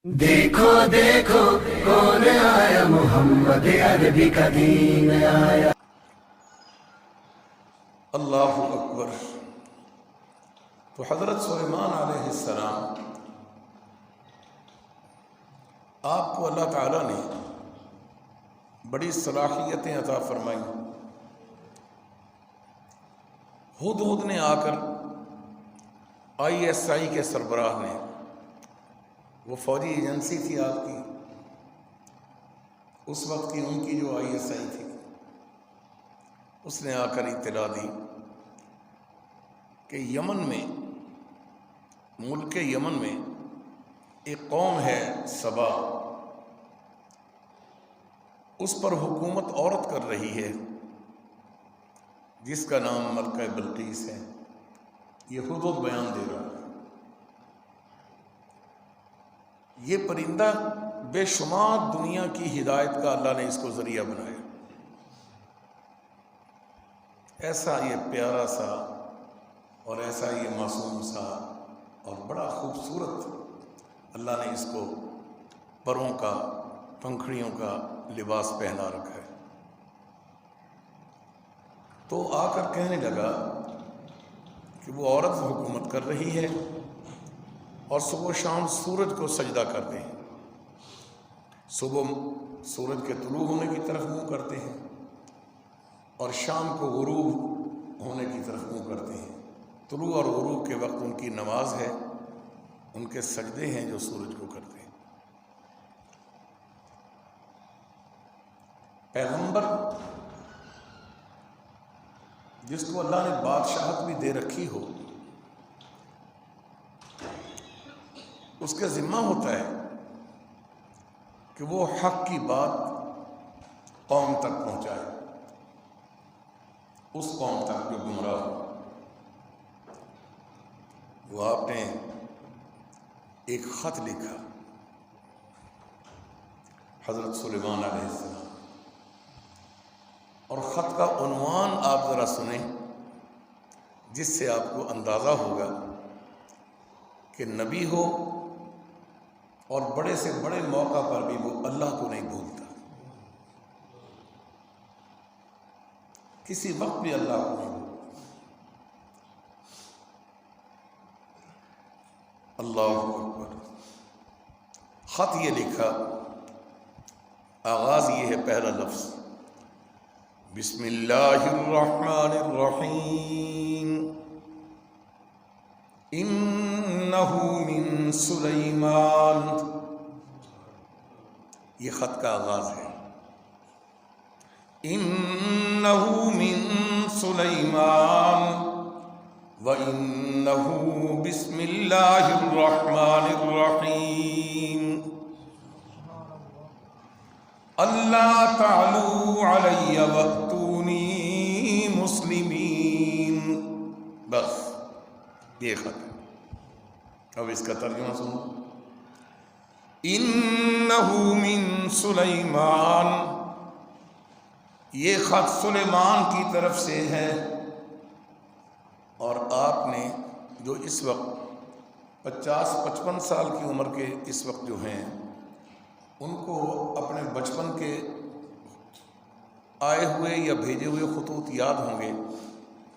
دیکھو دیکھو کون آیا، محمد عربی کا دین آیا۔ اللہ اکبر۔ تو حضرت سلیمان علیہ السلام، آپ کو اللہ تعالیٰ نے بڑی صلاحیتیں عطا فرمائی۔ ہدہد نے آ کر ISI کے سربراہ نے، وہ فوجی ایجنسی تھی آپ کی، اس وقت کی ان کی جو ISI تھی، اس نے آ کر اطلاع دی کہ یمن میں، ملک یمن میں ایک قوم ہے سبا، اس پر حکومت عورت کر رہی ہے جس کا نام ملکہ بلقیس ہے۔ یہ ہدہد بیان دے رہا ہے۔ یہ پرندہ بے شمار دنیا کی ہدایت کا اللہ نے اس کو ذریعہ بنایا۔ ایسا یہ پیارا سا اور ایسا یہ معصوم سا اور بڑا خوبصورت اللہ نے اس کو پروں کا، پنکھڑیوں کا لباس پہنا رکھا ہے۔ تو آ کر کہنے لگا کہ وہ عورت حکومت کر رہی ہے اور صبح و شام سورج کو سجدہ کرتے ہیں، صبح سورج کے طلوع ہونے کی طرف منہ کرتے ہیں اور شام کو غروب ہونے کی طرف منہ کرتے ہیں۔ طلوع اور غروب کے وقت ان کی نماز ہے، ان کے سجدے ہیں جو سورج کو کرتے ہیں۔ پیغمبر جس کو اللہ نے بادشاہت بھی دے رکھی ہو، اس کا ذمہ ہوتا ہے کہ وہ حق کی بات قوم تک پہنچائے، اس قوم تک جو گمراہ ہو۔ وہ آپ نے ایک خط لکھا حضرت سلیمان علیہ السلام، اور خط کا عنوان آپ ذرا سنیں، جس سے آپ کو اندازہ ہوگا کہ نبی ہو اور بڑے سے بڑے موقع پر بھی وہ اللہ کو نہیں بھولتا، کسی وقت بھی اللہ کو نہیں بھولتا۔ اللہ اکبر۔ خط یہ لکھا، آغاز یہ ہے، پہلا لفظ بسم اللہ الرحمن الرحیم، انہ من سلیمان۔ یہ خط کا آغاز ہے، انہ من سلیمان وانہ بسم اللہ الرحمن الرحیم، اللہ تعلوا علی واتونی مسلمین۔ بس یہ خط ہے۔ اب اس کا ترجمہ سنو۔ انہ من سلیمان، یہ خط سلیمان کی طرف سے ہے، اور آپ نے جو اس وقت 50-55 سال کی عمر کے اس وقت جو ہیں، ان کو اپنے بچپن کے آئے ہوئے یا بھیجے ہوئے خطوط یاد ہوں گے،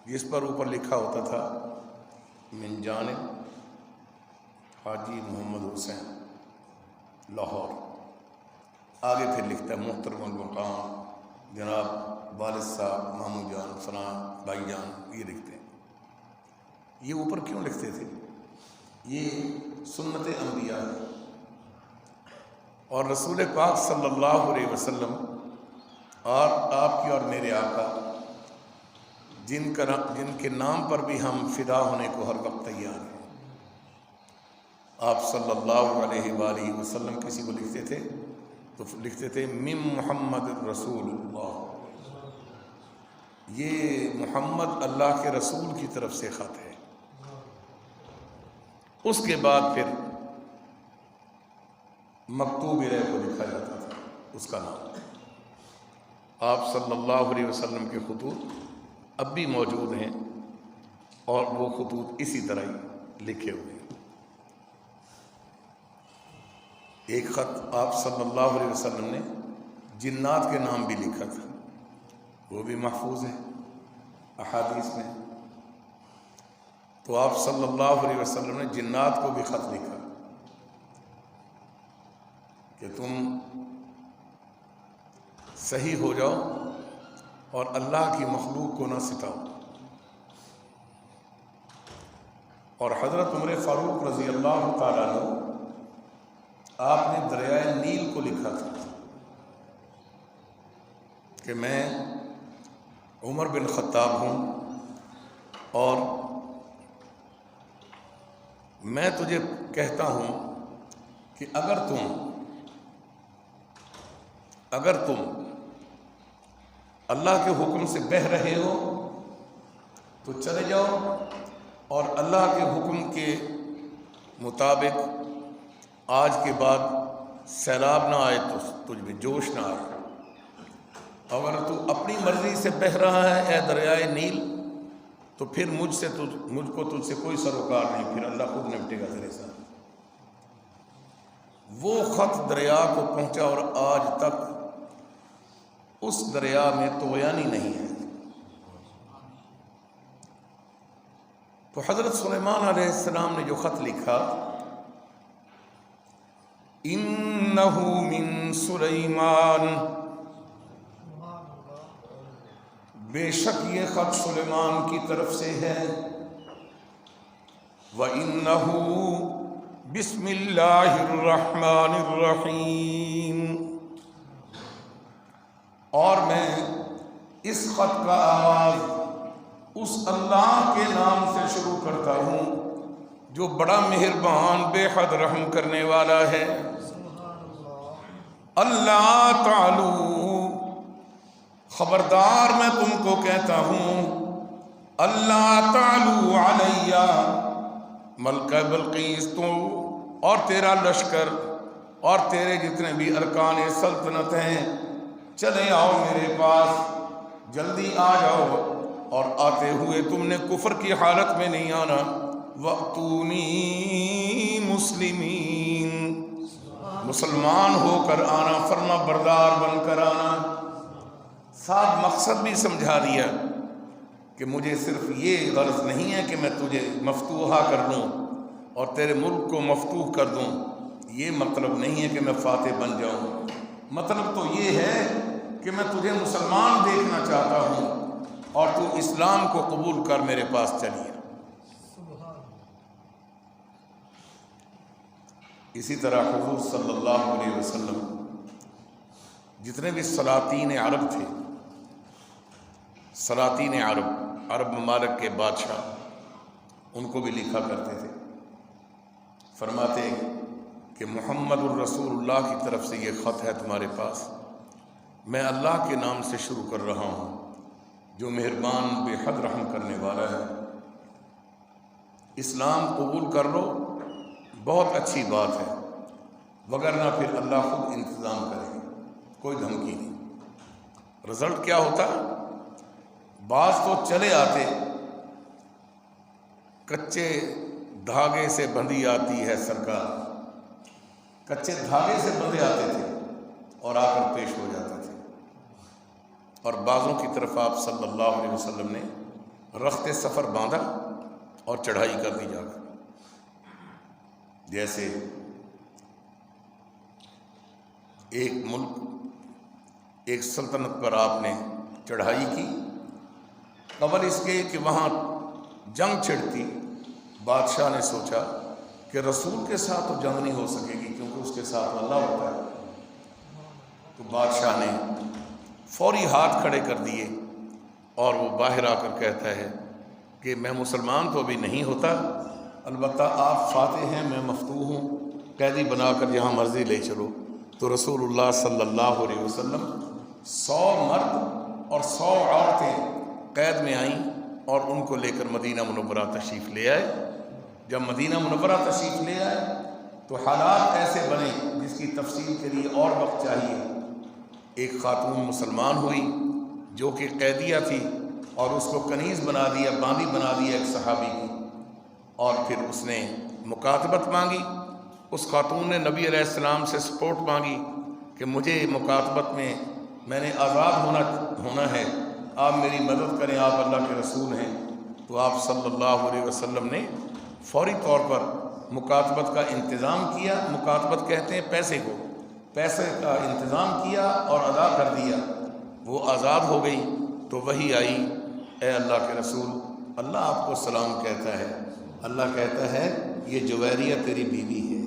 جس پر اوپر لکھا ہوتا تھا من جانب حاجی محمد حسین، لاہور۔ آگے پھر لکھتا ہے محترم المقام جناب والد صاحب، ماموں جان، فلاں بھائی جان، یہ لکھتے ہیں۔ یہ اوپر کیوں لکھتے تھے؟ یہ سنت انبیاء ہے، اور رسول پاک صلی اللہ علیہ وسلم اور آپ کی اور میرے آقا، جن کے نام پر بھی ہم فدا ہونے کو ہر وقت تیار ہیں، آپ صلی اللہ علیہ وآلہ وسلم کسی کو لکھتے تھے تو لکھتے تھے من محمد رسول اللہ، یہ محمد اللہ کے رسول کی طرف سے خط ہے۔ اس کے بعد پھر مکتوب الیہ کو لکھا جاتا تھا، اس کا نام۔ آپ صلی اللہ علیہ وسلم کے خطوط اب بھی موجود ہیں، اور وہ خطوط اسی طرح ہی لکھے ہوئے ہیں۔ ایک خط آپ صلی اللہ علیہ وسلم نے جنات کے نام بھی لکھا تھا، وہ بھی محفوظ ہے احادیث میں۔ تو آپ صلی اللہ علیہ وسلم نے جنات کو بھی خط لکھا کہ تم صحیح ہو جاؤ اور اللہ کی مخلوق کو نہ ستاؤ۔ اور حضرت عمر فاروق رضی اللہ تعالیٰ عنہ آپ نے دریائے نیل کو لکھا تھا کہ میں عمر بن خطاب ہوں اور میں تجھے کہتا ہوں کہ اگر تم اللہ کے حکم سے بہہ رہے ہو تو چلے جاؤ، اور اللہ کے حکم کے مطابق آج کے بعد سیلاب نہ آئے تو تجھ میں جوش نہ آئے۔ اگر تو اپنی مرضی سے بہہ رہا ہے اے دریائے نیل تو پھر مجھ کو تجھ سے کوئی سروکار نہیں، پھر اللہ خود نپٹے گا تیرے ساتھ۔ وہ خط دریا کو پہنچا اور آج تک اس دریا میں طغیانی نہیں ہے۔ تو حضرت سلیمان علیہ السلام نے جو خط لکھا، انہ من سلیمان، بے شک یہ خط سلیمان کی طرف سے ہے، وَإِنَّهُ بسم اللہ الرحمن الرحیم، اور میں اس خط کا آغاز اس اللہ کے نام سے شروع کرتا ہوں جو بڑا مہربان بے حد رحم کرنے والا ہے۔ اللہ تعالی، خبردار میں تم کو کہتا ہوں، اللہ تعالی علیہ، ملکہ بلقیس تو اور تیرا لشکر اور تیرے جتنے بھی ارکان سلطنت ہیں، چلے آؤ میرے پاس، جلدی آ جاؤ، اور آتے ہوئے تم نے کفر کی حالت میں نہیں آنا، وَأْتُونِي مُسْلِمِينَ، مسلمان ہو کر آنا، فرما بردار بن کر آنا۔ ساتھ مقصد بھی سمجھا دیا کہ مجھے صرف یہ غرض نہیں ہے کہ میں تجھے مفتوحہ کر دوں اور تیرے ملک کو مفتوح کر دوں، یہ مطلب نہیں ہے کہ میں فاتح بن جاؤں، مطلب تو یہ ہے کہ میں تجھے مسلمان دیکھنا چاہتا ہوں اور تو اسلام کو قبول کر میرے پاس چلیے۔ اسی طرح حضور صلی اللہ علیہ وسلم جتنے بھی سلاطین عرب تھے، سلاطین عرب ممالک کے بادشاہ، ان کو بھی لکھا کرتے تھے، فرماتے کہ محمد الرسول اللہ کی طرف سے یہ خط ہے تمہارے پاس، میں اللہ کے نام سے شروع کر رہا ہوں جو مہربان بے حد رحم کرنے والا ہے، اسلام قبول کر لو، بہت اچھی بات ہے، وگرنہ پھر اللہ خود انتظام کرے گا، کوئی دھمکی نہیں۔ رزلٹ کیا ہوتا؟ بعض تو چلے آتے، کچے دھاگے سے بندھی آتی ہے سرکار، کچے دھاگے سے بندھے آتے تھے اور آ کر پیش ہو جاتے تھے، اور بعضوں کی طرف آپ صلی اللہ علیہ وسلم نے رخت سفر باندھا اور چڑھائی کر دی جا کر، جیسے ایک ملک، ایک سلطنت پر آپ نے چڑھائی کی، قبل اس کے کہ وہاں جنگ چھڑتی، بادشاہ نے سوچا کہ رسول کے ساتھ تو جنگ نہیں ہو سکے گی کیونکہ اس کے ساتھ اللہ ہوتا ہے، تو بادشاہ نے فوری ہاتھ کھڑے کر دیے اور وہ باہر آ کر کہتا ہے کہ میں مسلمان تو ابھی نہیں ہوتا، البتہ آپ فاتح ہیں، میں مفتوح ہوں، قیدی بنا کر جہاں مرضی لے چلو۔ تو رسول اللہ صلی اللہ علیہ وسلم 100 مرد اور 100 عورتیں قید میں آئیں اور ان کو لے کر مدینہ منورہ تشریف لے آئے۔ جب مدینہ منورہ تشریف لے آئے تو حالات ایسے بنے جس کی تفصیل کے لیے اور وقت چاہیے۔ ایک خاتون مسلمان ہوئی جو کہ قیدیہ تھی اور اس کو کنیز بنا دیا، باندی بنا دیا ایک صحابی کی، اور پھر اس نے مکاتبت مانگی اس خاتون نے نبی علیہ السلام سے سپورٹ مانگی کہ مجھے مکاتبت میں نے آزاد ہونا ہے، آپ میری مدد کریں، آپ اللہ کے رسول ہیں۔ تو آپ صلی اللہ علیہ وسلم نے فوری طور پر مکاتبت کا انتظام کیا۔ مکاتبت کہتے ہیں پیسے کو، پیسے کا انتظام کیا اور ادا کر دیا، وہ آزاد ہو گئی۔ تو وہی آئی، اے اللہ کے رسول، اللہ آپ کو سلام کہتا ہے۔ اللہ کہتا ہے یہ جویریہ تیری بیوی ہے۔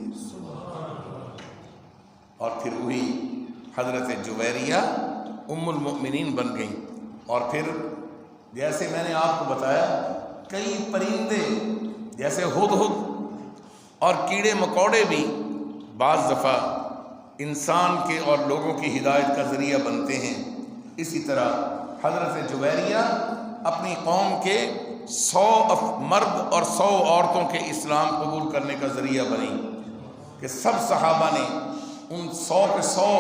اور پھر وہی حضرت جویریہ ام المؤمنین بن گئیں۔ اور پھر جیسے میں نے آپ کو بتایا، کئی پرندے جیسے ہدہد اور کیڑے مکوڑے بھی بعض دفعہ انسان کے اور لوگوں کی ہدایت کا ذریعہ بنتے ہیں۔ اسی طرح حضرت جویریہ اپنی قوم کے 100 مرد اور 100 عورتوں کے اسلام قبول کرنے کا ذریعہ بنی کہ سب صحابہ نے ان 100 کے 100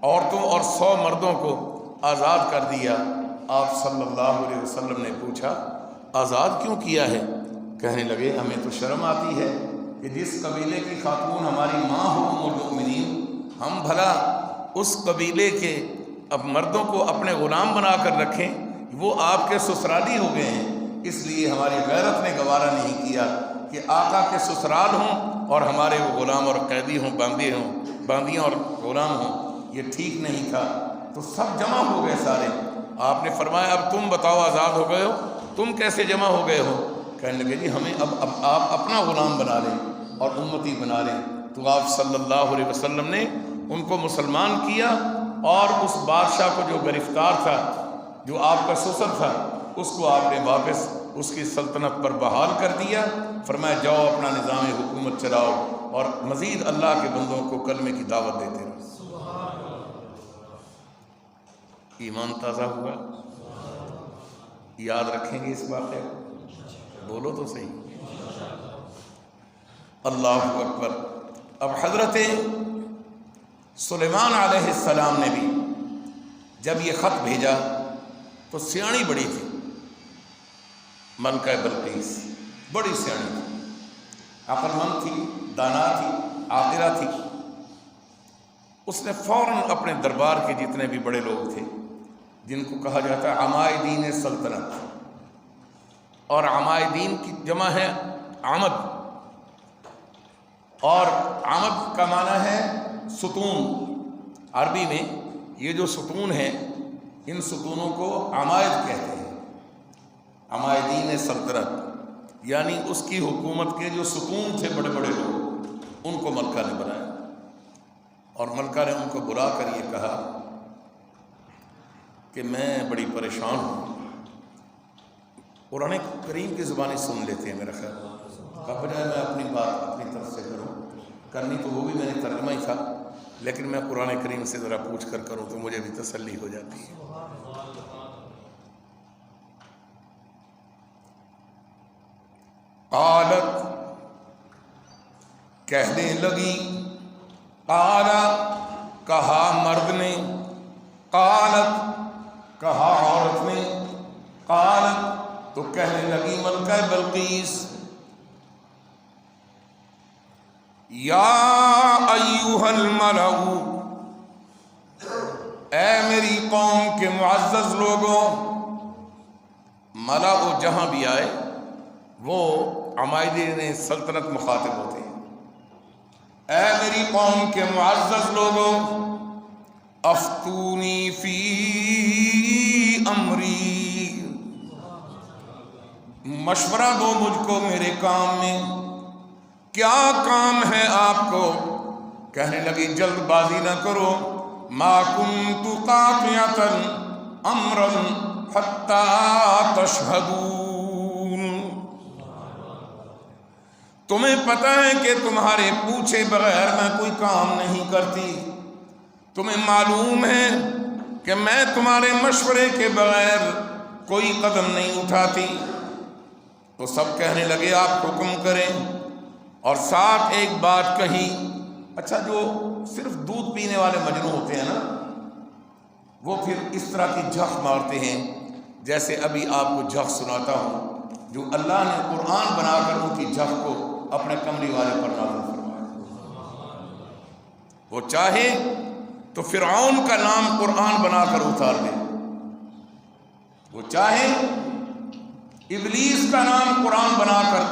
عورتوں اور 100 مردوں کو آزاد کر دیا۔ آپ صلی اللہ علیہ وسلم نے پوچھا آزاد کیوں کیا ہے؟ کہنے لگے ہمیں تو شرم آتی ہے کہ جس قبیلے کی خاتون ہماری ماں ہو ام المؤمنین، ہم بھلا اس قبیلے کے اب مردوں کو اپنے غلام بنا کر رکھیں، وہ آپ کے سسرالی ہو گئے ہیں۔ اس لیے ہماری غیرت نے گوارا نہیں کیا کہ آقا کے سسرال ہوں اور ہمارے وہ غلام اور قیدی ہوں، باندیاں اور غلام ہوں، یہ ٹھیک نہیں تھا۔ تو سب جمع ہو گئے سارے۔ آپ نے فرمایا اب تم بتاؤ آزاد ہو گئے ہو، تم کیسے جمع ہو گئے ہو؟ کہنے لگے جی ہمیں اب آپ اپنا غلام بنا لیں اور امتی بنا لیں۔ تو آپ صلی اللہ علیہ وسلم نے ان کو مسلمان کیا، اور اس بادشاہ کو جو گرفتار تھا، جو آپ کا سسر تھا، اس کو آپ نے واپس اس کی سلطنت پر بحال کر دیا۔ فرمایا جاؤ اپنا نظام حکومت چلاؤ اور مزید اللہ کے بندوں کو کلمے کی دعوت دیتے رہو۔ ایمان تازہ ہوا؟ یاد رکھیں گے اس واقعے کو؟ بولو تو صحیح۔ اللہ اکبر۔ اب حضرت سلیمان علیہ السلام نے بھی جب یہ خط بھیجا تو سیاਣੀ بڑی تھی، ملکہ بلقیس بڑی سیاਣੀ تھی، عقل مند تھی، دانا تھی، عاقلہ تھی۔ اس نے فوراً اپنے دربار کے جتنے بھی بڑے لوگ تھے، جن کو کہا جاتا ہے عمائدین سلطنت، اور عمائدین کی جمع ہے عمد، اور عمد کا معنی ہے ستون۔ عربی میں یہ جو ستون ہیں، ان ستونوں کو عمائد کہتے ہیں۔ عمائدین سلطنت یعنی اس کی حکومت کے جو ستون تھے بڑے بڑے لوگ، ان کو ملکہ نے بنایا۔ اور ملکہ نے ان کو بلا کر یہ کہا کہ میں بڑی پریشان ہوں۔ قرآن کریم کی زبانی سن لیتے ہیں میرا خیال، کا بجائے میں اپنی بات اپنی طرف سے کروں، کرنی تو وہ بھی میں نے ترجمہ ہی تھا، لیکن میں قرآن کریم سے ذرا پوچھ کر کروں تو مجھے بھی تسلی ہو جاتی ہے۔ قالت، کہنے لگی، قالا، کہا مرد نے، قالت، کہا عورت نے، قالت، تو کہنے لگی ملکہ بلقیس، یا ایھا الملأ، اے میری قوم کے معزز لوگوں۔ ملأ جہاں بھی آئے وہ عمائدین سلطنت مخاطب ہوتے ہیں۔ اے میری قوم کے معزز لوگوں، افتونی فی امری، مشورہ دو مجھ کو میرے کام میں۔ کیا کام ہے آپ کو؟ کہنے لگی جلد بازی نہ کرو، ما کنت قاطعۃ امرا حتی تشہدون، تمہیں پتہ ہے کہ تمہارے پوچھے بغیر میں کوئی کام نہیں کرتی، تمہیں معلوم ہے کہ میں تمہارے مشورے کے بغیر کوئی قدم نہیں اٹھاتی۔ تو سب کہنے لگے آپ حکم کریں، اور ساتھ ایک بات کہی۔ اچھا، جو صرف دودھ پینے والے مجنو ہوتے ہیں نا، وہ پھر اس طرح کی جھک مارتے ہیں، جیسے ابھی آپ کو جھک سناتا ہوں جو اللہ نے قرآن بنا کر ان کی جھک کو اپنے کملی والے پر نازل فرمایا۔ وہ چاہے تو فرعون کا نام قرآن بنا کر اتار دے، وہ چاہے ابلیس کا نام قرآن بنا کر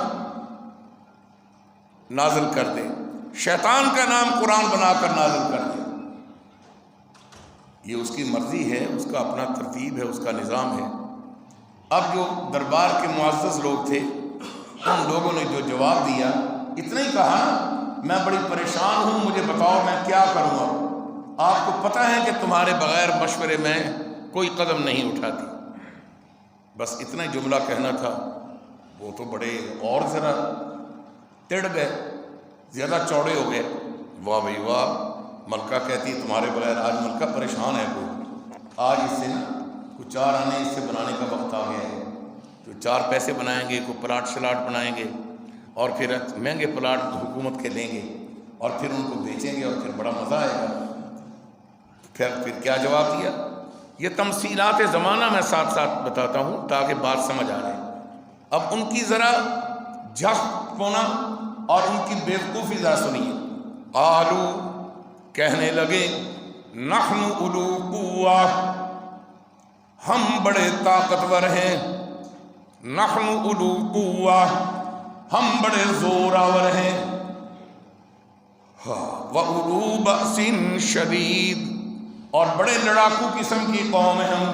نازل کر دے، شیطان کا نام قرآن بنا کر نازل کر دے، یہ اس کی مرضی ہے، اس کا اپنا ترتیب ہے، اس کا نظام ہے۔ اب جو دربار کے معزز لوگ تھے ان لوگوں نے جو جواب دیا، اتنا ہی کہا میں بڑی پریشان ہوں، مجھے بتاؤ میں کیا کروں، اب آپ کو پتہ ہے کہ تمہارے بغیر مشورے میں کوئی قدم نہیں اٹھاتی، بس اتنا ہی جملہ کہنا تھا۔ وہ تو بڑے اور ذرا تڑ گئے، زیادہ چوڑے ہو گئے، واہ بھائی واہ، ملکہ کہتی تمہارے بغیر، آج ملکہ پریشان ہے، کوئی آج اس سے نا کچھ 4 آنے اس سے بنانے کا وقت آ گیا ہے، جو 4 پیسے بنائیں گے، کوئی پلاٹ شلاٹ بنائیں گے اور پھر مہنگے پلاٹ حکومت کے لیں گے اور پھر ان کو بیچیں گے اور پھر بڑا مزہ آئے گا۔ پھر کیا جواب دیا؟ یہ تمثیلات زمانہ میں ساتھ ساتھ بتاتا ہوں تاکہ بات سمجھ آ جائے۔ اب ان کی ذرا جھک پونا اور ان کی بیوقوفی ذرا سنیے۔ قالو، کہنے لگے، نحن اولو قوہ، ہم بڑے طاقتور ہیں، نحن اولو قوہ، ہم بڑے زور آور ہیں، وَأُولُو بَأْسٍ شَدِيدٍ، اور بڑے لڑاکو قسم کی قوم ہے، ہم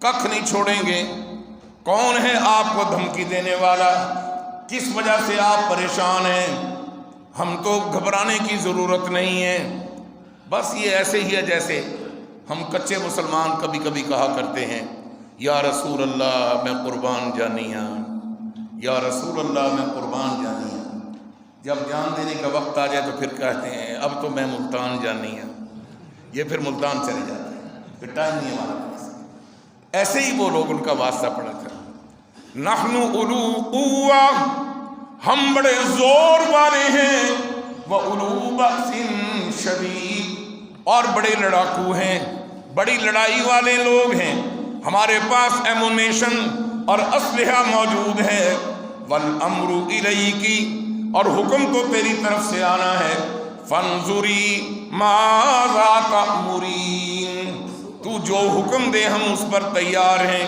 ککھ نہیں چھوڑیں گے۔ کون ہے آپ کو دھمکی دینے والا؟ کس وجہ سے آپ پریشان ہیں؟ ہم تو گھبرانے کی ضرورت نہیں ہے، بس یہ ایسے ہی ہے جیسے ہم کچے مسلمان کبھی کبھی کہا کرتے ہیں، یا رسول اللہ میں قربان جانیاں، یا رسول اللہ میں قربان جانیاں۔ جب جان دینے کا وقت آ جائے تو پھر کہتے ہیں اب تو میں ملتان جانیاں، یہ پھر ملتان چلے جاتے ہیں، پھر ٹائم نہیں ہمارا پاس۔ ایسے ہی وہ لوگ ان کا واسطہ پڑا تھا۔ نحن اولو قوہ، ہم بڑے زور والے ہیں، وَأُولُو بَأْسٍ شَدِيدٍ، اور بڑے لڑاکو ہیں، بڑی لڑائی والے لوگ ہیں، ہمارے پاس ایمونیشن اور اسلحہ موجود ہے۔ وَالْأَمْرُ إِلَيْكِ، اور حکم تو تیری طرف سے آنا ہے۔ فَانْظُرِي مَاذَا تَأْمُرِينَ، تو جو حکم دے ہم اس پر تیار ہیں۔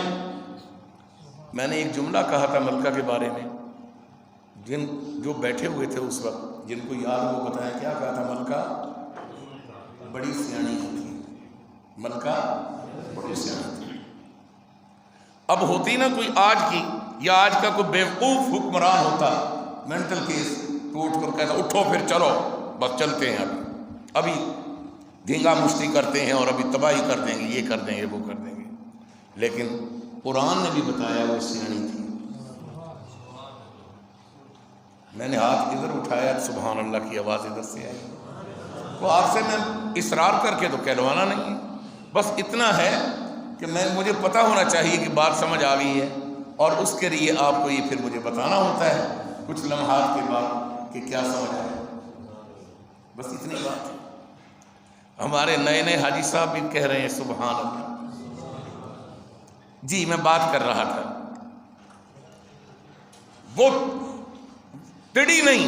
میں نے ایک جملہ کہا تھا ملکہ کے بارے میں، جو بیٹھے ہوئے تھے اس وقت، جن کو یاد وہ بتائیں کیا کہا تھا؟ ملکہ بڑی سیانی تھی، ملکہ بڑی سیانی تھی۔ اب ہوتی نا کوئی آج کی یا آج کا کوئی بیوقوف حکمران ہوتا، مینٹل کیس، تو اٹھ کر کہتا اٹھو پھر چلو، بس چلتے ہیں، ابھی دھینگا مشتی کرتے ہیں اور ابھی تباہی کر دیں گے، یہ کر دیں گے، وہ کر دیں گے۔ لیکن قرآن نے بھی بتایا وہ سیانی تھی۔ میں نے ہاتھ ادھر اٹھایا، سبحان اللہ کی آواز ادھر سے آئی۔ وہ آپ سے میں اصرار کر کے تو کہلوانا نہیں ہے، بس اتنا ہے کہ مجھے پتہ ہونا چاہیے کہ بات سمجھ آ گئی ہے، اور اس کے لیے آپ کو یہ پھر مجھے بتانا ہوتا ہے کچھ لمحات کے بعد کہ کیا سمجھ آئے، بس اتنی بات ہے۔ ہمارے نئے نئے حاجی صاحب بھی کہہ رہے ہیں سبحان اللہ۔ جی میں بات کر رہا تھا، وہ ٹڑی نہیں،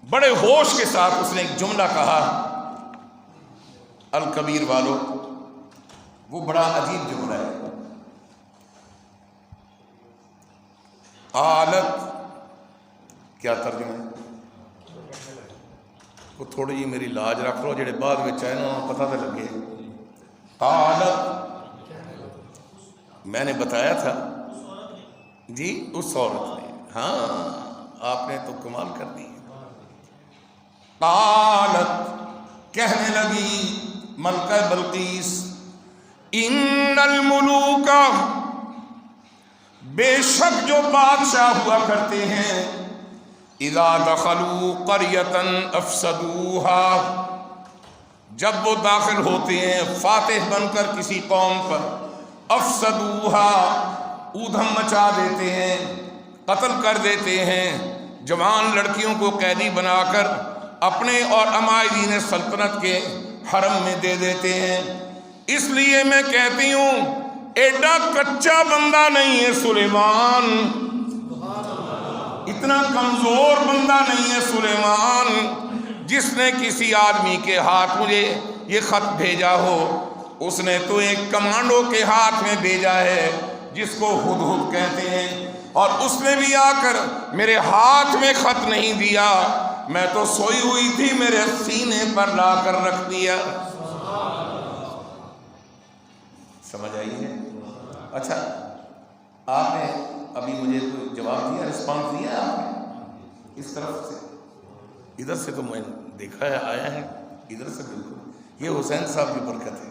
بڑے ہوش کے ساتھ اس نے ایک جملہ کہا، الکبیر والو، وہ بڑا عجیب جملہ ہے۔ آلت، کیا ترجمہ ہے؟ وہ تھوڑی جی میری لاج رکھ لو، جڑے بعد میں آئے نا پتہ تو لگے۔ آلت، میں نے بتایا تھا جی اس عورت نے، ہاں آپ نے تو کمال کر دی۔ قالت، کہنے لگی ملکہ بلقیس، ان الملوک، بے شک جو بادشاہ ہوا کرتے ہیں، اذا دخلوا قریۃ افسدوها، جب وہ داخل ہوتے ہیں فاتح بن کر کسی قوم پر، افسدوها، اودھم مچا دیتے ہیں، قتل کر دیتے ہیں، جوان لڑکیوں کو قیدی بنا کر اپنے اور عمائدین سلطنت کے حرم میں دے دیتے ہیں۔ اس لیے میں کہتی ہوں ایڈا کچا بندہ نہیں ہے سلیمان، اتنا کمزور بندہ نہیں ہے سلیمان، جس نے کسی آدمی کے ہاتھ مجھے یہ خط بھیجا ہو اس نے تو ایک کمانڈو کے ہاتھ میں بھیجا ہے جس کو ہدہد کہتے ہیں، اور اس نے بھی آ کر میرے ہاتھ میں خط نہیں دیا، میں تو سوئی ہوئی تھی میرے سینے پر لا کر رکھ دیا۔ سمجھ آئی ہے؟ اچھا، آپ نے ابھی مجھے کوئی جواب دیا، رسپانس دیا آپ نے اس طرف سے؟ ادھر سے تو میں دیکھا ہے، آیا ہے ادھر سے، بالکل یہ حسین صاحب کی برکت ہے،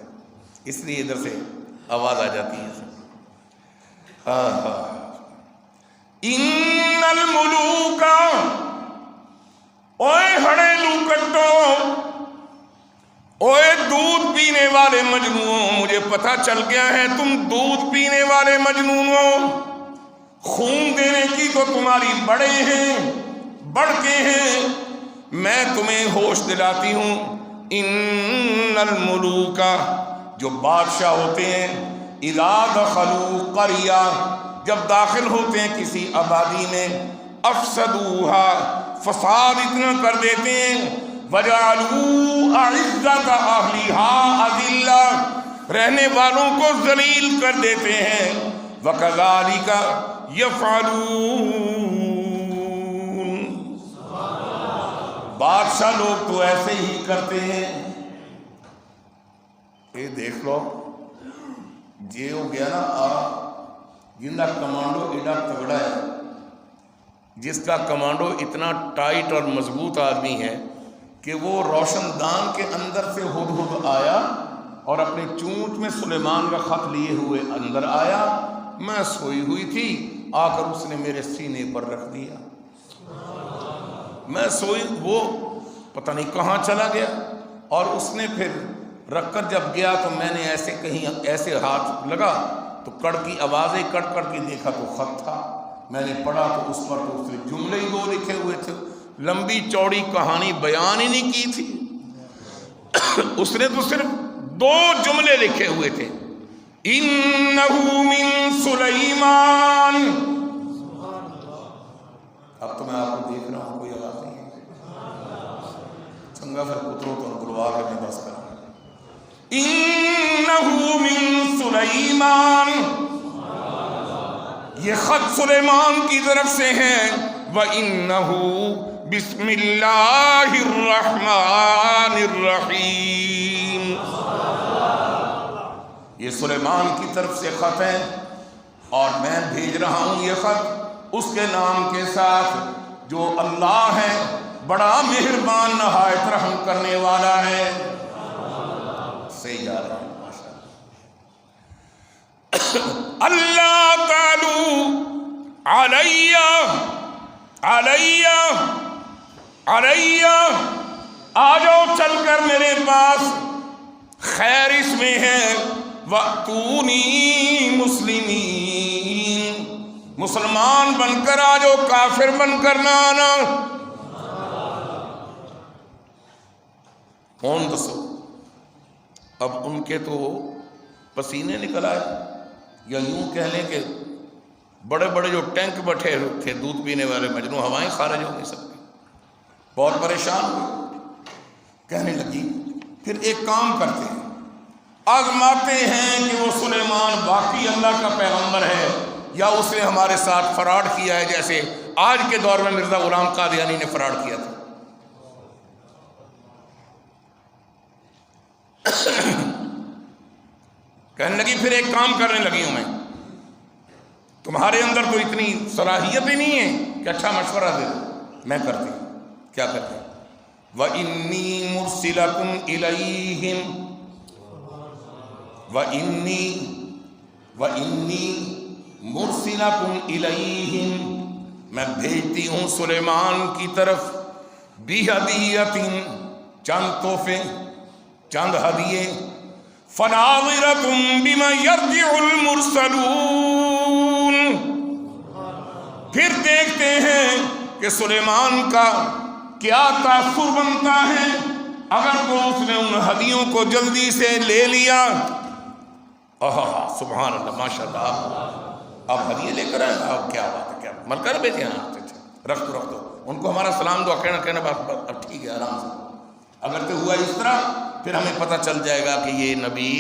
اس لیے ادھر سے آواز آ جاتی ہے۔ ان الملوک، اوے ہڑے لوکٹو، اوے دودھ پینے والے مجنونوں، مجھے پتہ چل گیا ہے تم دودھ پینے والے مجنونوں، خون دینے کی تو تمہاری بڑے ہیں، بڑھ کے ہیں، میں تمہیں ہوش دلاتی ہوں۔ ان الملوک، جو بادشاہ ہوتے ہیں، اذا دخلوا قریہ، جب داخل ہوتے ہیں کسی آبادی میں، افسدوها، فساد اتنا کر دیتے ہیں، وجعلوا اعزت اہلها اذلہ، رہنے والوں کو ذلیل کر دیتے ہیں، وکذالک یفعلون، بادشاہ لوگ تو ایسے ہی کرتے ہیں۔ یہ دیکھ لو، جے ہو گیا نا جن کا کمانڈو ایڈا تگڑا ہے، جس کا کمانڈو اتنا ٹائٹ اور مضبوط آدمی ہے کہ وہ روشن دان کے اندر سے ہدہد آیا اور اپنے چونچ میں سلیمان کا خط لیے ہوئے اندر آیا، میں سوئی ہوئی تھی، آ کر اس نے میرے سینے پر رکھ دیا، میں سوئی، وہ پتہ نہیں کہاں چلا گیا، اور اس نے پھر رکھ کر جب گیا تو میں نے ایسے کہیں ایسے ہاتھ لگا تو کڑ کی آوازیں کڑ کڑ کے دیکھا تو خط تھا، میں نے پڑھا تو اس پر تو اس نے جملے ہی 2 لکھے ہوئے تھے، لمبی چوڑی کہانی بیان ہی نہیں کی تھی، اس نے تو صرف 2 جملے لکھے ہوئے تھے، انہو من سلیمان۔ اب تو میں آپ کو دیکھ رہا ہوں، کوئی آواز نہیں ہے، چنگا پھر پتروں تو گلوا کر میں بس کرا، انہو من سلیمان، یہ خط سلیمان کی طرف سے ہے، وَإِنَّهُ بسم اللہ الرحمن الرحیم، یہ سلیمان کی طرف سے خط ہے اور میں بھیج رہا ہوں یہ خط اس کے نام کے ساتھ جو اللہ ہے، بڑا مہربان نہایت رحم کرنے والا ہے۔ صحیح جا رہا ہے، اللہ تعالی علیہ، آ جاؤ چل کر میرے پاس، خیر اس میں ہے، وَأْتُونِي مُسْلِمِينَ، مسلمان بن کر آ جاؤ، کافر بن کر نہ آنا۔ کون دسو؟ اب ان کے تو پسینے نکل آئے، یا یوں کہہ لیں کہ بڑے بڑے جو ٹینک بیٹھے تھے دودھ پینے والے مجنوں، ہوائیں خارج ہو نہیں سکتی، بہت پریشان ہوئے، کہنے لگی پھر ایک کام کرتے ہیں، آزماتے ہیں کہ وہ سلیمان باقی اللہ کا پیغمبر ہے یا اس نے ہمارے ساتھ فراڈ کیا ہے، جیسے آج کے دور میں مرزا غلام قادیانی نے فراڈ کیا تھا۔ کہنے لگی پھر ایک کام کرنے لگی ہوں میں، تمہارے اندر تو اتنی صلاحیت ہی نہیں ہے کہ اچھا مشورہ دے دو، میں کرتی ہوں۔ کیا کرتی؟ وَإِنِّي مُرْسِلَةٌ إِلَيْهِمْ، وَإِنِّي مُرْسِلَةٌ إِلَيْهِمْ، میں بھیجتی ہوں سلیمان کی طرف، بِهَدِيَّةٍ، چند تحفے، چند ہدیے، فَنَاظِرَةٌ بِمَا يَرْجِعُ الْمُرْسَلُونَ، پھر دیکھتے ہیں کہ سلیمان کا کیا تاثر بنتا ہے اگر تو اس نے ان ہدیوں کو جلدی سے لے لیا۔ سبحان اللہ، ماشاء اللہ، آپ ہدیے لے کر آئے، آپ کیا بات ہے، کیا مل کر بھیجے ہیں، رکھ دو ان کو ہمارا سلام دو، کہنا بات، اب ٹھیک ہے، آرام سے۔ اگر تو ہوا اس طرح پھر ہمیں پتہ چل جائے گا کہ یہ نبی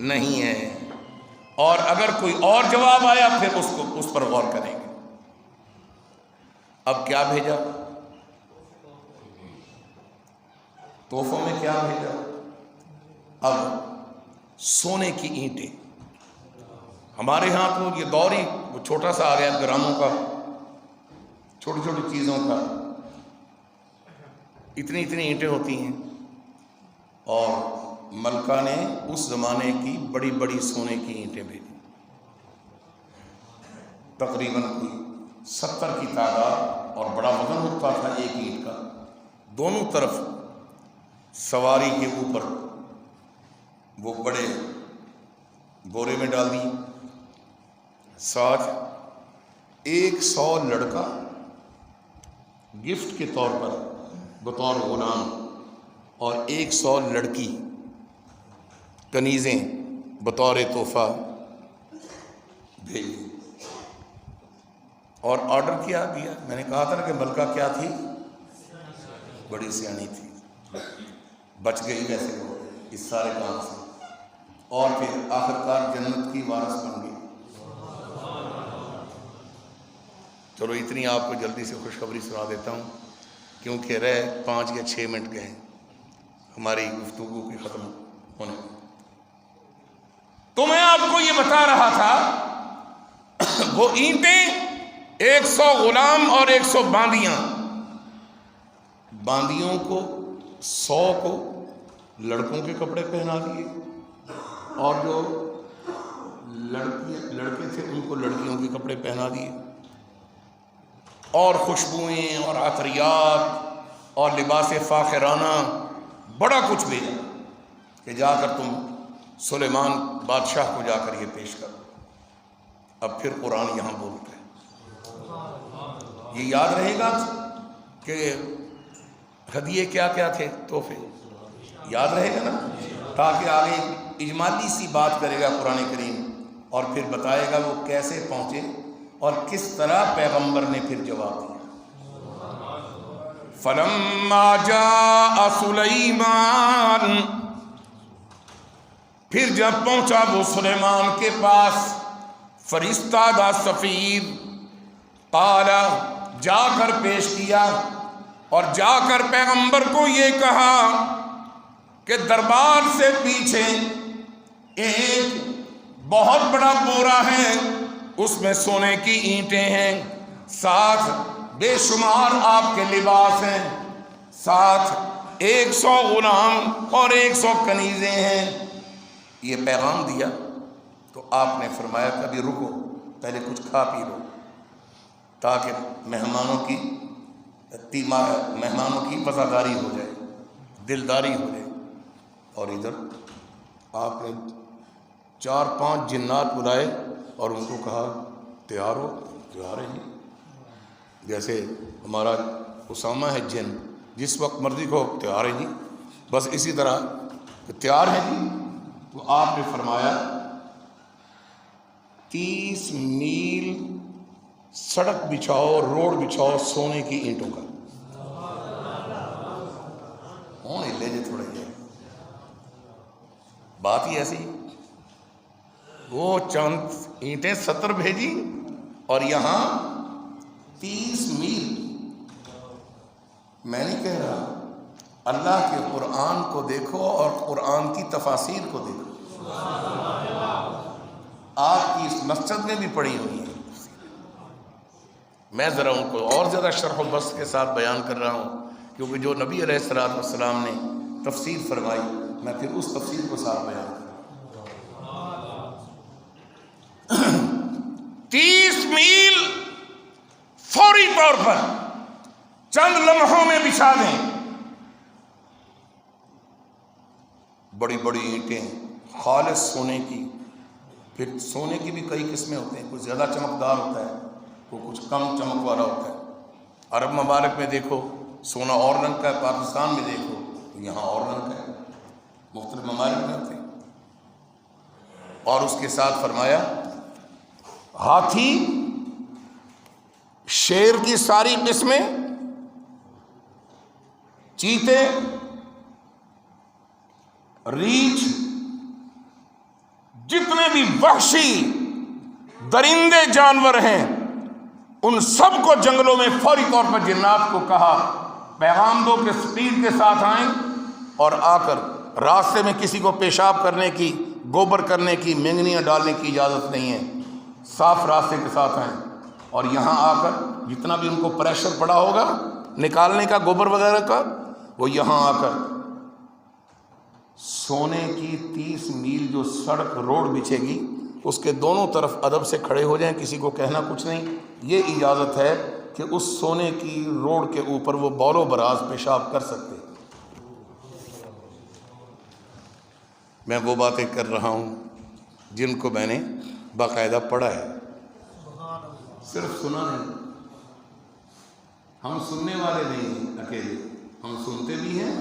نہیں ہے، اور اگر کوئی اور جواب آیا پھر اس پر غور کریں گے۔ اب کیا بھیجا؟ تحفوں میں کیا بھیجا؟ اب سونے کی اینٹیں۔ ہمارے ہاں تو یہ دور ہی وہ چھوٹا سا آ گیا، گراموں کا، چھوٹی چھوٹی چیزوں کا، اتنی اتنی اینٹیں ہوتی ہیں، اور ملکہ نے اس زمانے کی بڑی بڑی سونے کی اینٹیں بھیجی، تقریباً کوئی 70 کی تعداد، اور بڑا وزن ہوتا تھا ایک اینٹ کا، دونوں طرف سواری کے اوپر وہ بڑے بورے میں ڈال دی، ساتھ 100 لڑکا گفٹ کے طور پر بطور غلام، اور 100 لڑکی کنیزیں بطور تحفہ بھیجی۔ اور آرڈر کیا دیا؟ میں نے کہا تھا نا کہ ملکہ کیا تھی؟ بڑی سیانی تھی، بچ گئی ویسے وہ اس سارے کام سے، اور پھر آخرکار جنت کی وارث بن گئی۔ چلو اتنی آپ کو جلدی سے خوشخبری سنا دیتا ہوں، کیونکہ رہ 5 یا 6 منٹ گئے ہماری گفتگو کی ختم ہونے میں۔ تو میں آپ کو یہ بتا رہا تھا، وہ اینٹیں 100 غلام اور 100 باندیاں، باندیوں کو 100 کو لڑکوں کے کپڑے پہنا دیے، اور جو لڑکے تھے ان کو لڑکیوں کے کپڑے پہنا دیے، اور خوشبوئیں اور عطریات اور لباس فاخرانہ بڑا کچھ بھیجا کہ جا کر تم سلیمان بادشاہ کو جا کر یہ پیش کرو۔ اب پھر قرآن یہاں بولتا ہے، یہ یاد رہے گا کہ ہدیے کیا کیا تھے، تحفے یاد رہے گا نا، تاکہ آگے اجمالی سی بات کرے گا قرآن کریم، اور پھر بتائے گا وہ کیسے پہنچے اور کس طرح پیغمبر نے پھر جواب دیا۔ فَلَمَّا جَاءَ سُلَيْمَانَ، پھر جب پہنچا وہ سلیمان کے پاس فرشتہ دا سفیر، قال، جا کر پیش کیا، اور جا کر پیغمبر کو یہ کہا کہ دربار سے پیچھے ایک بہت بڑا بورا ہے، اس میں سونے کی اینٹیں ہیں، ساتھ بے شمار آپ کے لباس ہیں، ساتھ 100 غلام اور 100 کنیزیں ہیں۔ یہ پیغام دیا تو آپ نے فرمایا کہ ابھی رکو، پہلے کچھ کھا پی لو، تاکہ مہمانوں کی وفاداری ہو جائے، دلداری ہو جائے۔ اور ادھر آپ نے 4-5 جنات بلائے اور ان کو کہا تیار ہو؟ تیار ہے جی، جیسے ہمارا اسامہ ہے جن، جس وقت مرضی کو تیار ہے جی، بس اسی طرح تیار ہے جی۔ تو آپ نے فرمایا 30 میل سڑک بچھاؤ، روڈ بچھاؤ سونے کی اینٹوں کا۔ لے جے تھوڑا یہ بات ہی ایسی، وہ چند اینٹیں 70 بھیجی اور یہاں 30 میل۔ میں نہیں کہہ رہا، اللہ کے قرآن کو دیکھو اور قرآن کی تفاسیر کو دیکھو، آپ کی اس مسجد میں بھی پڑھی ہوئی ہے، میں ذرا ان کو اور زیادہ شرح و بسط کے ساتھ بیان کر رہا ہوں، کیونکہ جو نبی علیہ الصلوۃ والسلام نے تفسیر فرمائی میں پھر اس تفسیر کو ساتھ بیان کروں۔ 30 میل فوری طور پر چند لمحوں میں بچھا دیں، بڑی بڑی اینٹیں خالص سونے کی۔ پھر سونے کی بھی کئی قسمیں ہوتے ہیں، کچھ زیادہ چمکدار ہوتا ہے، وہ کچھ کم چمک والا ہوتا ہے۔ عرب ممالک میں دیکھو سونا اور رنگ کا ہے، پاکستان میں دیکھو تو یہاں اور رنگ کا ہے، مختلف ممالک میں ہوتے ہیں۔ اور اس کے ساتھ فرمایا ہاتھی، شیر کی ساری قسمیں، چیتے ریچھ، جتنے بھی وحشی درندے جانور ہیں ان سب کو جنگلوں میں فوری طور پر جنات کو کہا پیغام دو کہ سپیڈ کے ساتھ آئیں اور آ کر راستے میں کسی کو پیشاب کرنے کی، گوبر کرنے کی، مینگنیاں ڈالنے کی اجازت نہیں ہے، صاف راستے کے ساتھ آئیں، اور یہاں آ کر جتنا بھی ان کو پریشر پڑا ہوگا نکالنے کا گوبر وغیرہ کا، وہ یہاں آ کر سونے کی 30 میل جو سڑک روڈ بچھے گی اس کے دونوں طرف ادب سے کھڑے ہو جائیں، کسی کو کہنا کچھ نہیں، یہ اجازت ہے کہ اس سونے کی روڈ کے اوپر وہ بول و براز پیشاب کر سکتے۔ میں وہ باتیں کر رہا ہوں جن کو میں نے باقاعدہ پڑھا ہے، صرف سنا نہیں۔ ہم سننے والے نہیں ہیں اکیلے، ہم سنتے بھی ہیں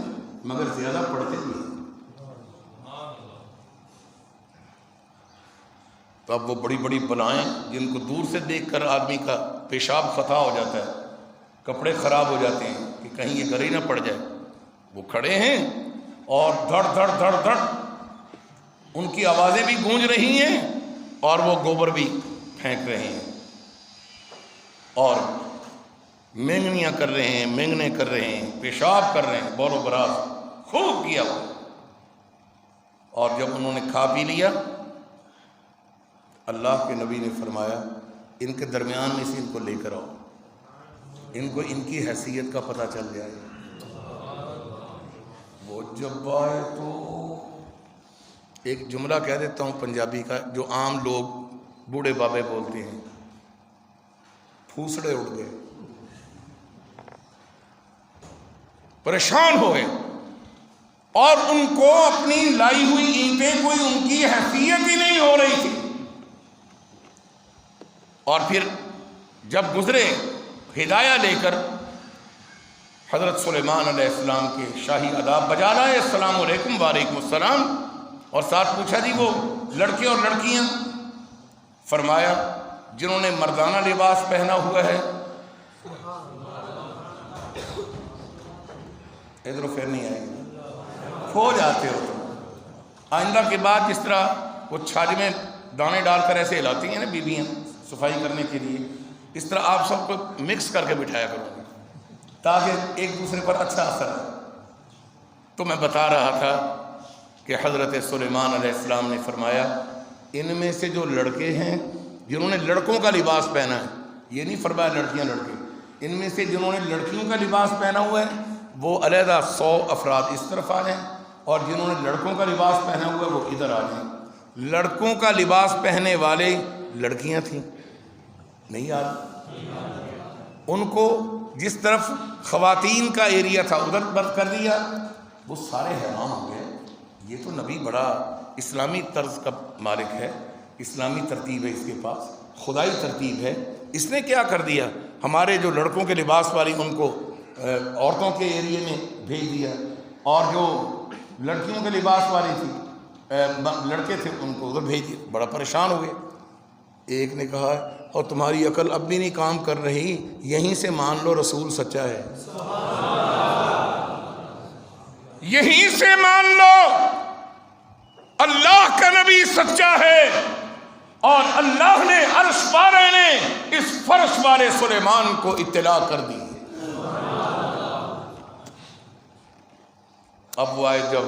مگر زیادہ پڑھتے بھی ہیں۔ تو اب وہ بڑی بڑی بلائیں جن کو دور سے دیکھ کر آدمی کا پیشاب خطا ہو جاتا ہے، کپڑے خراب ہو جاتے ہیں کہ کہیں یہ گھر ہی نہ پڑ جائے، وہ کھڑے ہیں اور دھڑ دھڑ دھڑ دھڑ ان کی آوازیں بھی گونج رہی ہیں اور وہ گوبر بھی پھینک رہے ہیں اور مینگنیاں کر رہے ہیں، مینگنے کر رہے ہیں، پیشاب کر رہے ہیں، بول و براز خوب کیا ہوا۔ اور جب انہوں نے کھا پی لیا، اللہ کے نبی نے فرمایا ان کے درمیان میں سے ان کو لے کر آؤ، ان کو ان کی حیثیت کا پتہ چل جائے۔ وہ جب آئے تو ایک جملہ کہہ دیتا ہوں پنجابی کا جو عام لوگ بوڑھے بابے بولتے ہیں، پھوسڑے اڑ گئے، پریشان ہو گئے، اور ان کو اپنی لائی ہوئی اینٹیں کوئی ان کی حیثیت ہی نہیں ہو رہی تھی۔ اور پھر جب گزرے ہدایہ لے کر حضرت سلیمان علیہ السلام کے شاہی آداب بجا لائے، السلام علیکم وعلیکم السلام، اور ساتھ پوچھا جی وہ لڑکے اور لڑکیاں؟ فرمایا جنہوں نے مردانہ لباس پہنا ہوا ہے، ادھر پھر نہیں آئے گا، کھو جاتے ہو تو آئندہ کے بعد جس طرح وہ چھاج میں دانے ڈال کر ایسے ہلاتی ہیں نا بیویاں صفائی کرنے کے لیے، اس طرح آپ سب کو مکس کر کے بٹھایا کروں گا تاکہ ایک دوسرے پر اچھا اثر ہے۔ تو میں بتا رہا تھا کہ حضرت سلیمان علیہ السلام نے فرمایا ان میں سے جو لڑکے ہیں جنہوں نے لڑکوں کا لباس پہنا ہے، یہ نہیں فرمایا لڑکیاں لڑکے، ان میں سے جنہوں نے لڑکیوں کا لباس پہنا ہوا ہے وہ علیحدہ 100 افراد اس طرف آ جائیں، اور جنہوں نے لڑکوں کا لباس پہنا ہوا ہے وہ ادھر آ جائیں۔ لڑکوں کا لباس پہننے والے لڑکیاں تھیں نہیں یار، ان کو جس طرف خواتین کا ایریا تھا ادھر برد کر دیا، وہ سارے حیران ہو گئے، یہ تو نبی بڑا اسلامی طرز کا مالک ہے، اسلامی ترتیب ہے اس کے پاس، خدائی ترتیب ہے، اس نے کیا کر دیا؟ ہمارے جو لڑکوں کے لباس والی ان کو عورتوں کے ایریے میں بھیج دیا، اور جو لڑکیوں کے لباس والی تھی لڑکے تھے ان کو ادھر بھیج دیا۔ بڑا پریشان ہو گئے۔ ایک نے کہا اور تمہاری عقل اب بھی نہیں کام کر رہی، یہیں سے مان لو رسول سچا ہے، یہیں سے مان لو اللہ کا نبی سچا ہے، اور اللہ نے عرش والے نے اس فرش والے سلیمان کو اطلاع کر دی۔ اب وہ آئے جب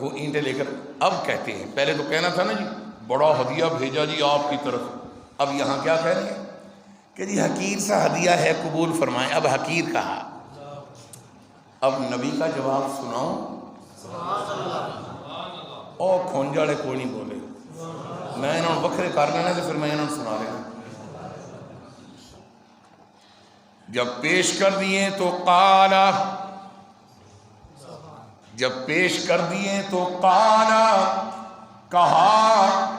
وہ اینٹیں لے کر، اب کہتے ہیں پہلے تو کہنا تھا نا جی بڑا ہدیہ بھیجا جی آپ کی طرف، اب یہاں کیا کہہ رہے ہیں کہ جی حقیر سا ہدیہ ہے قبول فرمائیں، اب حقیر کہا۔ اب نبی کا جواب سناؤں؟ او کھونجاڑے کوئی نہیں بولے، میں انہوں نے وکھرے کر لینا تو پھر میں انہوں نے سنا لینا۔ جب پیش کر دیے تو قالا، جب پیش کر دیے تو قالا کہا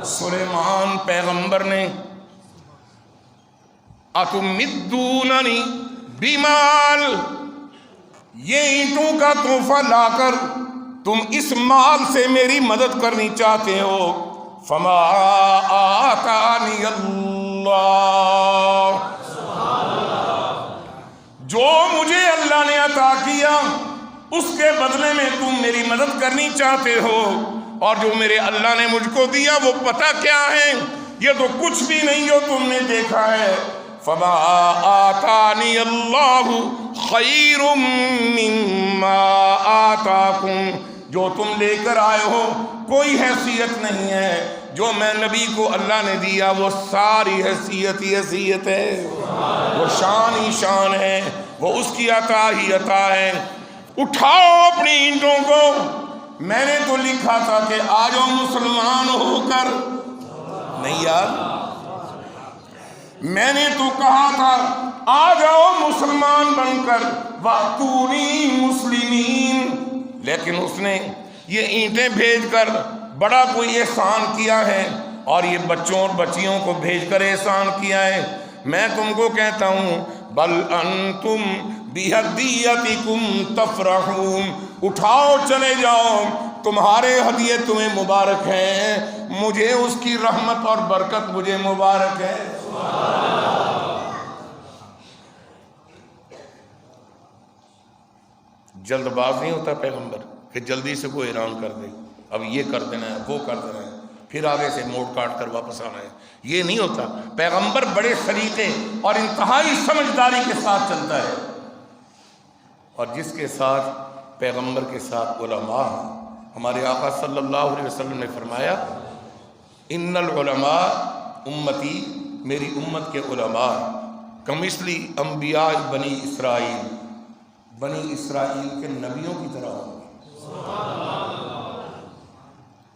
سلیمان پیغمبر نے اتمدوننی بمال، یہ اینٹوں کا تحفہ لا کر تم اس مال سے میری مدد کرنی چاہتے ہو، فما آتانی اللہ، جو مجھے اللہ نے عطا کیا اس کے بدلے میں تم میری مدد کرنی چاہتے ہو، اور جو میرے اللہ نے مجھ کو دیا وہ پتہ کیا ہے؟ یہ تو کچھ بھی نہیں جو تم نے دیکھا ہے۔ فما آتانی اللہ خیر مما آتاکم، جو تم لے کر آئے ہو کوئی حیثیت نہیں ہے، جو میں نبی کو اللہ نے دیا وہ ساری حیثیت ہی حیثیت ہے، وہ شان ہی شان ہے، وہ اس کی عطا ہی عطا ہے۔ اٹھاؤ اپنی اینٹوں کو، میں نے تو لکھا تھا کہ آ جاؤ مسلمان ہو کر، نہیں یار، میں نے تو کہا تھا آ جاؤ مسلمان بن کر، وَأْتُونِي مُسْلِمِينَ، لیکن اس نے یہ اینٹیں بھیج کر بڑا کوئی احسان کیا ہے، اور یہ بچوں اور بچیوں کو بھیج کر احسان کیا ہے۔ میں تم کو کہتا ہوں بل انتم بہدیتکم تفرحون، اٹھاؤ چلے جاؤ، تمہارے ہدیے تمہیں مبارک ہیں، مجھے اس کی رحمت اور برکت مجھے مبارک ہے۔ جلد باز نہیں ہوتا پیغمبر کہ جلدی سے کوئی اعلان کر دے اب یہ کر دینا ہے وہ کر دینا ہے پھر آگے سے موڑ کاٹ کر واپس آنا ہے، یہ نہیں ہوتا۔ پیغمبر بڑے سلیقے اور انتہائی سمجھداری کے ساتھ چلتا ہے، اور جس کے ساتھ پیغمبر کے ساتھ علماء ہیں۔ ہمارے آقا صلی اللہ علیہ وسلم نے فرمایا ان العلماء امتی، میری امت کے علماء کمثلی انبیاء بنی اسرائیل، بنی اسرائیل کے نبیوں کی طرح ہوں گے۔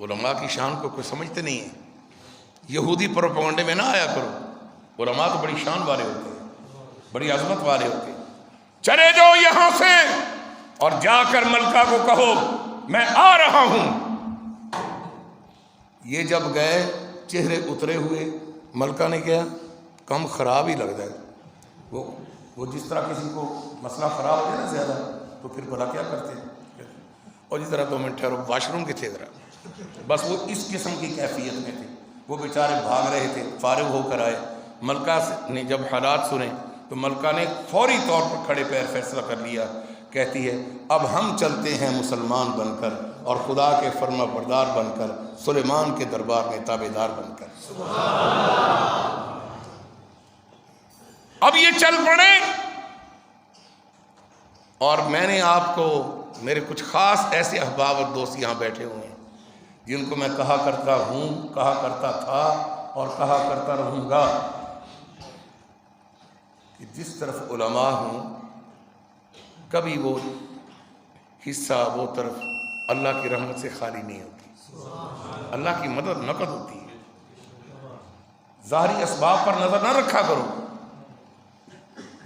علماء کی شان کو کوئی سمجھتے نہیں ہے، یہودی پروپیگنڈے میں نہ آیا کرو، علماء تو بڑی شان والے ہوتے ہیں، بڑی عظمت والے ہوتے ہیں۔ چلے جاؤ یہاں سے اور جا کر ملکہ کو کہو میں آ رہا ہوں۔ یہ جب گئے چہرے اترے ہوئے، ملکہ نے کیا کم خراب ہی لگتا ہے، وہ جس طرح کسی کو مسئلہ خراب ہو جائے نا زیادہ تو پھر بھلا کیا کرتے ہیں، اور جس طرح 2 منٹ ٹھہرو واش روم کے تھے ذرا، بس وہ اس قسم کی کیفیت میں تھے، وہ بیچارے بھاگ رہے تھے، فارغ ہو کر آئے۔ ملکہ نے جب حالات سنے تو ملکہ نے فوری طور پر کھڑے پیر فیصلہ کر لیا، کہتی ہے اب ہم چلتے ہیں مسلمان بن کر اور خدا کے فرما بردار بن کر، سلیمان کے دربار میں تابع دار بن کر۔ اب یہ چل پڑے، اور میں نے آپ کو، میرے کچھ خاص ایسے احباب اور دوست یہاں بیٹھے ہوئے ہیں جن کو میں کہا کرتا ہوں، کہا کرتا تھا اور کہا کرتا رہوں گا کہ جس طرف علماء ہوں کبھی وہ حصہ، وہ طرف اللہ کی رحمت سے خالی نہیں ہوتی، اللہ کی مدد نقد ہوتی ہے۔ ظاہری اسباب پر نظر نہ رکھا کرو،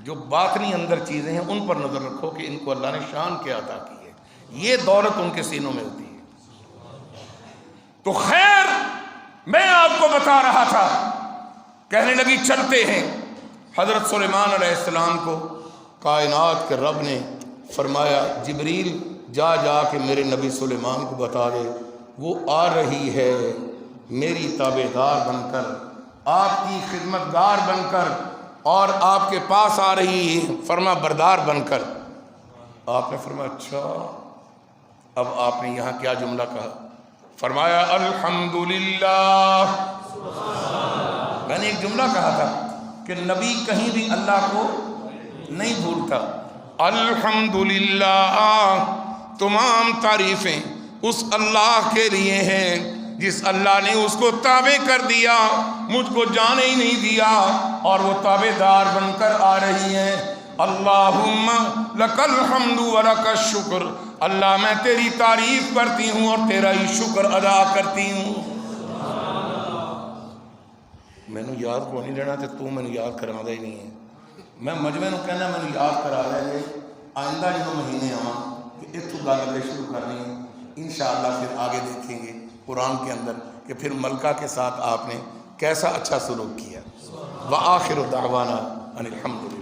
جو باطنی اندر چیزیں ہیں ان پر نظر رکھو کہ ان کو اللہ نے شان کیا عطا کی ہے، یہ دولت ان کے سینوں میں ہوتی ہے۔ تو خیر میں آپ کو بتا رہا تھا، کہنے لگی چلتے ہیں۔ حضرت سلیمان علیہ السلام کو کائنات کے رب نے فرمایا جبریل جا کے میرے نبی سلیمان کو بتا دے وہ آ رہی ہے میری تابع دار بن کر، آپ کی خدمت گار بن کر، اور آپ کے پاس آ رہی ہے فرما بردار بن کر۔ آپ نے فرمایا اچھا، اب آپ نے یہاں کیا جملہ کہا؟ فرمایا الحمدللہ۔ میں نے ایک جملہ کہا تھا کہ نبی کہیں بھی اللہ کو نہیں بھولتا۔ الحمدللہ، تمام تعریفیں اس اللہ کے لیے ہیں جس اللہ نے اس کو تابع کر دیا، مجھ کو جانے ہی نہیں دیا، اور وہ تابع دار بن کر آ رہی ہیں۔ اللہم لک الحمد و لک الشکر، اللہ میں تیری تعریف کرتی ہوں اور تیرا ہی شکر ادا کرتی ہوں۔ میں نے یاد کو نہیں لینا تو میں نے یاد کرا ہی نہیں ہے، میں مجمع نو کہنا میں نے یاد کرا لے آئندہ جو مہینے آواں کہ اتوں گل شروع کرنی ہے، انشاءاللہ پھر آگے دیکھیں گے قرآن کے اندر کہ پھر ملکہ کے ساتھ آپ نے کیسا اچھا سلوک کیا۔ وآخر دعوانا ان الحمدللہ۔